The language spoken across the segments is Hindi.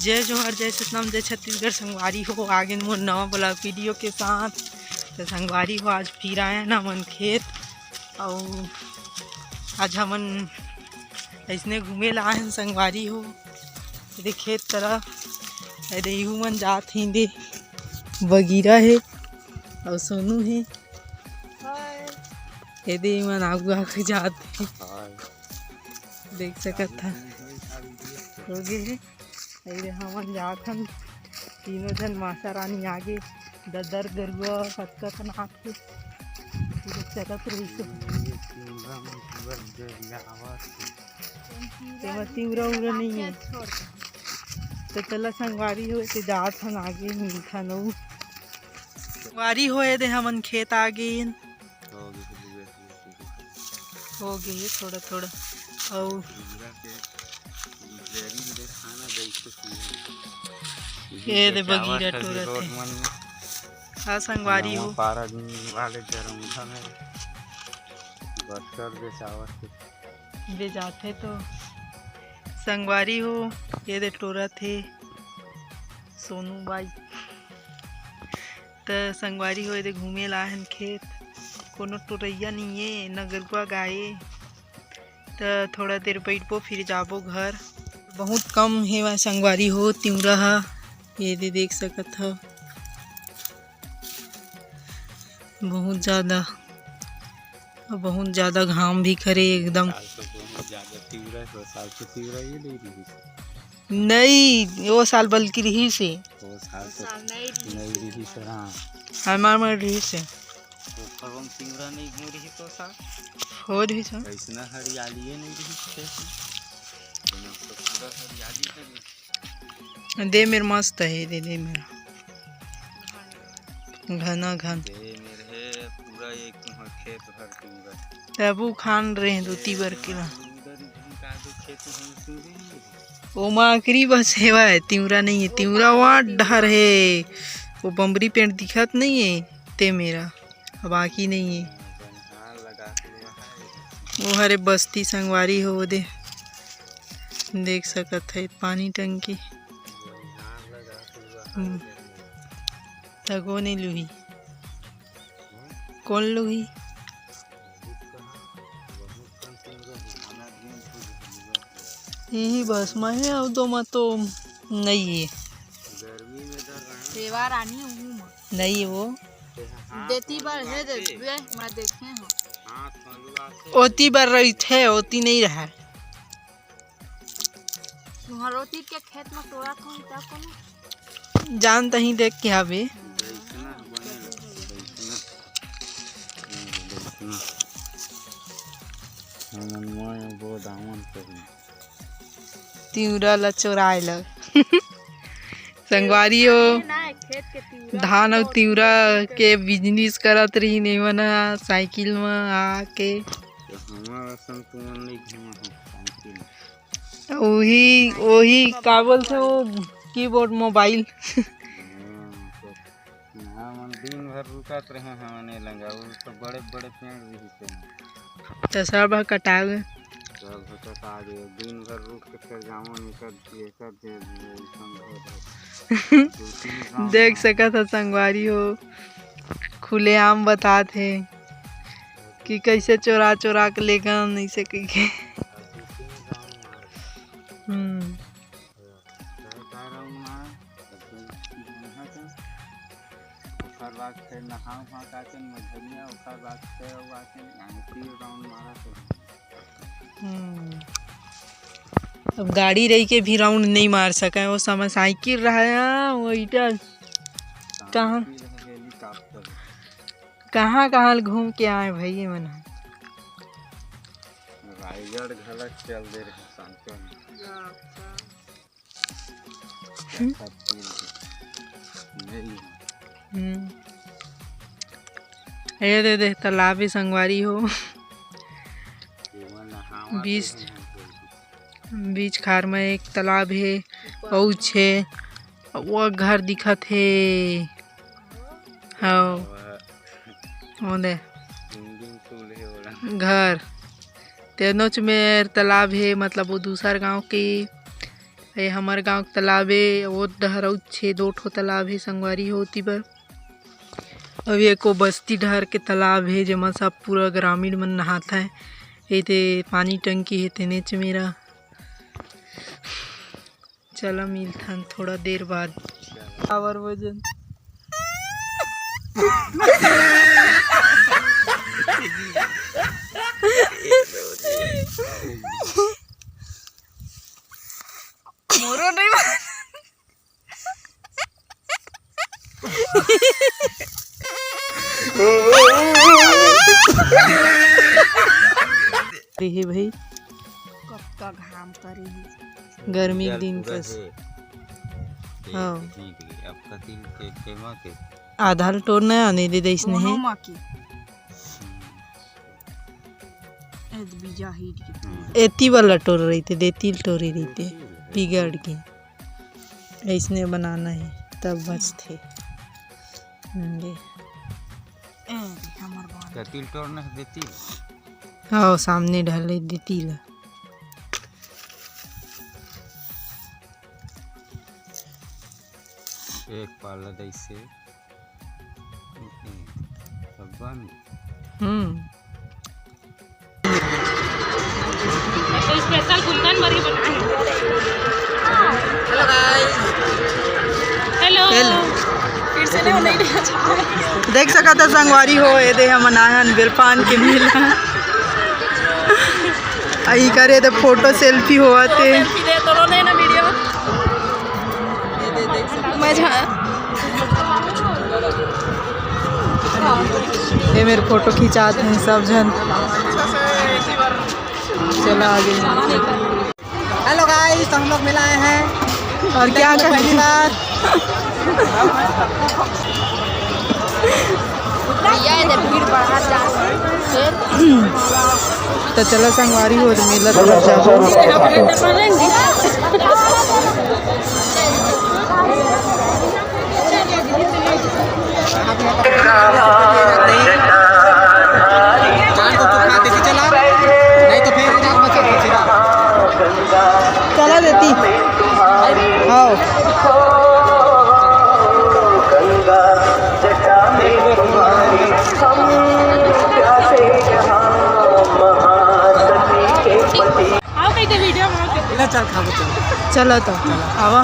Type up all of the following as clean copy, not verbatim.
जय जोहर, जय सतनाम, जय छत्तीसगढ़। संगवारी हो आगे मोर नवा ब्लॉग वीडियो के साथ। तो संगवारी हो आज फिर आए ना मन खेत और आज हमन ऐसने घूमे ला हैं संगवारी हो दे खेत तरफ। अरे इहू मन जात ही दे बगीरा है और सोनू है दे मन आगू आगू जात है देख सकत था हो गए है। अरे हमन जात हन तीनों जन माता रानी आगे ददर गरुआ कतका कन आथे देख सकत रहिस तिवरा उरा नहीं है तो चला संगवारी हो ते जात हन आगे मिलथा नऊ संगवारी होए दे हमन खेत आगे हो गए थोड़ा थोड़ा और ये दे बगीरा टोरा थे हाँ संगवारी हो पारा दिन वाले जरमुंठा में बस्तर के चावल बे जाते तो संगवारी हो ये दे टोरा थे सोनू बाई तो संगवारी हो ये घूमे ला हन खेत कोनो टोरैया नहीं है न गरुआ गाय तो थोड़ा देर बैठबो फिर जाबो घर। बहुत कम है वह संगवारी हो तिवरा ये दे देख सकत हो बहुत ज़्यादा घाम भी करे एकदम नहीं वो साल बल्कि रही से हमार मर रही से हो रही से ऐसा हरियाली नहीं रही दे मेरे मस्त है दे मेरा घना घन पूरा एक खेत भर तबू खान रहे हैं दूती बर के वो माकरी बस हेवा है तिवरा नहीं है तिवरा वहाँ डर है वो बम्बरी पेड़ दिखत नहीं है ते मेरा बाकी नहीं है वो हरे बस्ती संगवारी हो दे देख सकत है पानी टंकी तको नहीं लुही कौन लुही यही बस में है अब तो मत तो नहीं है सेवा रानी नहीं है वो देती बार है मैं देखे हैं ओती बार रही थे ओती नहीं रहा तुम्हारोती के खेत में तोड़ा कौन था कौन जानता ही देख के आवे तिवरा ला चोराए लग संगवारी हो धान और तिवरा के बिजनेस करत रही नहीं मना साइकिल में आके वही वही का बोलते वो कीबोर्ड मोबाइल दिन भर रुकत रहे हमने लंगा तो बड़े बड़े पेड़ भी तो सब कटा गए दिन भर रुक के फिर जामुन देख सका था संगवारी हो खुले आम बताते कि कैसे चोरा चोरा के लेकर नहीं से के अब गाड़ी रही के भी राउंड नहीं मार सका वो समय साइकिल रहा वही कहाँ कहाँ घूम के आए भाई मन रायगढ़ घलक चल दे रहे ये दे तालाब संगवारी हो बीच खार में एक तालाब है पहुँच है वो घर दिखत है हाँ दे घर तेनोच में तालाब है मतलब वो दूसर गांव की ये हमारे गांव के तालाब है, वो डहर 6-2 ठो तालाब है संगवारी होती बर। अब एको बस्ती डहर के तालाब है जेमा सब पूरा ग्रामीण मन नहाता है। ये ते पानी टंकी है तेने च मेरा। चला मिलथन थोड़ा देर बाद। आवर वजन मोरो नहीं है भाई, कब का घाम करी गर्मी के दिन कस हाँ आधा टोर न आने दे दे इसने है बीजा हीट के एती वाला टोर रही थे, देती टोरी रही थे बिगड़ के। इसने बनाना है तब बचते। तिल तोड़ने से देती हाँ सामने ढले देती ला। एक पाला दैसे सब स्पेशल गुलकन बरी बनाए। हेलो गाइस, हेलो फिर से नहीं देख सका था संगवारी हो ये दे हम आयन बिरपान के मिला आई करे तो फोटो सेल्फी हुआ थे। दे तो नहीं ना वीडियो मैं ये मेरे फोटो खिंचाते हैं सब जन। चलो आगे। हेलो गाइस, हम लोग मिलाए हैं और क्या कर पहली बार। भीड़ बाहर जा तो चलो संगवारी हो तो मेला तो चला देती हाँ चलो तो आवा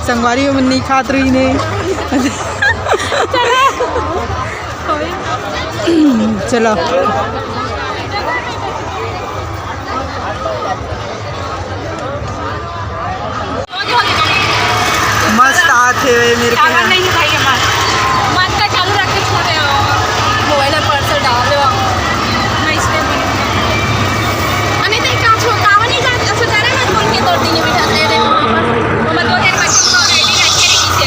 संगवारी में नहीं खात रही नहीं चलो मस्त आते हुए मेरे को नहीं भाई हमारा मत का चालू रख के छोड़े मोबाइल पर पर्स डाल दो मैं इसमें अने ते का छोटा नहीं जात असो करे मत बोल के 2 दिन बिठा दे रे मैं 2 दिन बच्चे को रेडी रख के रखी से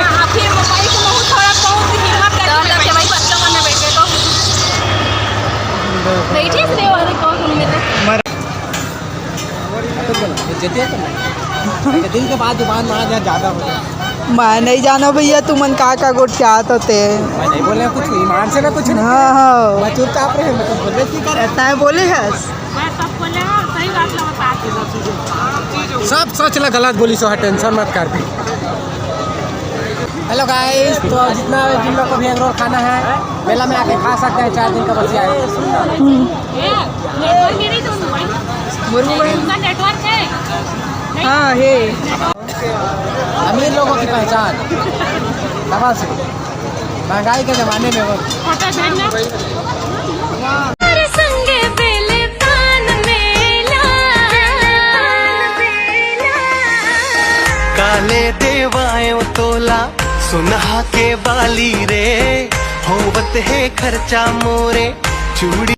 हां फिर मोबाइल को बहुत थोड़ा बहुत हिम्मत लगे भाई बच्चों मन में बैठे तो बैठे से वाले कौन में जतिया तो दिन के बाद दुकान में आ ज़्यादा हो जाए। मैं नहीं जाना भैया तुमन का गोट क्या होते मैं नहीं बोले कुछ ईमान से ना कुछ नहीं। हाँ हाँ मैं चुपचाप रहे, मैं कुछ बोले की करे इतना बोले हस मैं सब बोले सही बात ना बता सब सोच ला गलत बोली सो टेंशन मत कर भी। हेलो गाइस, तो जितना जिन लोग को भी एग रोल खाना है मेला में आके खा सकते हैं। 4 दिन का बचिया है। नेटवर्क नहीं तो मोबाइल नेटवर्क है हाँ है। अमीर लोगों की पहचान दवा से महंगाई के ज़माने में वो फोटो भेजना काले देवायों तोला सुनहा के बाली रे होवत है खर्चा मोरे चूड़ी।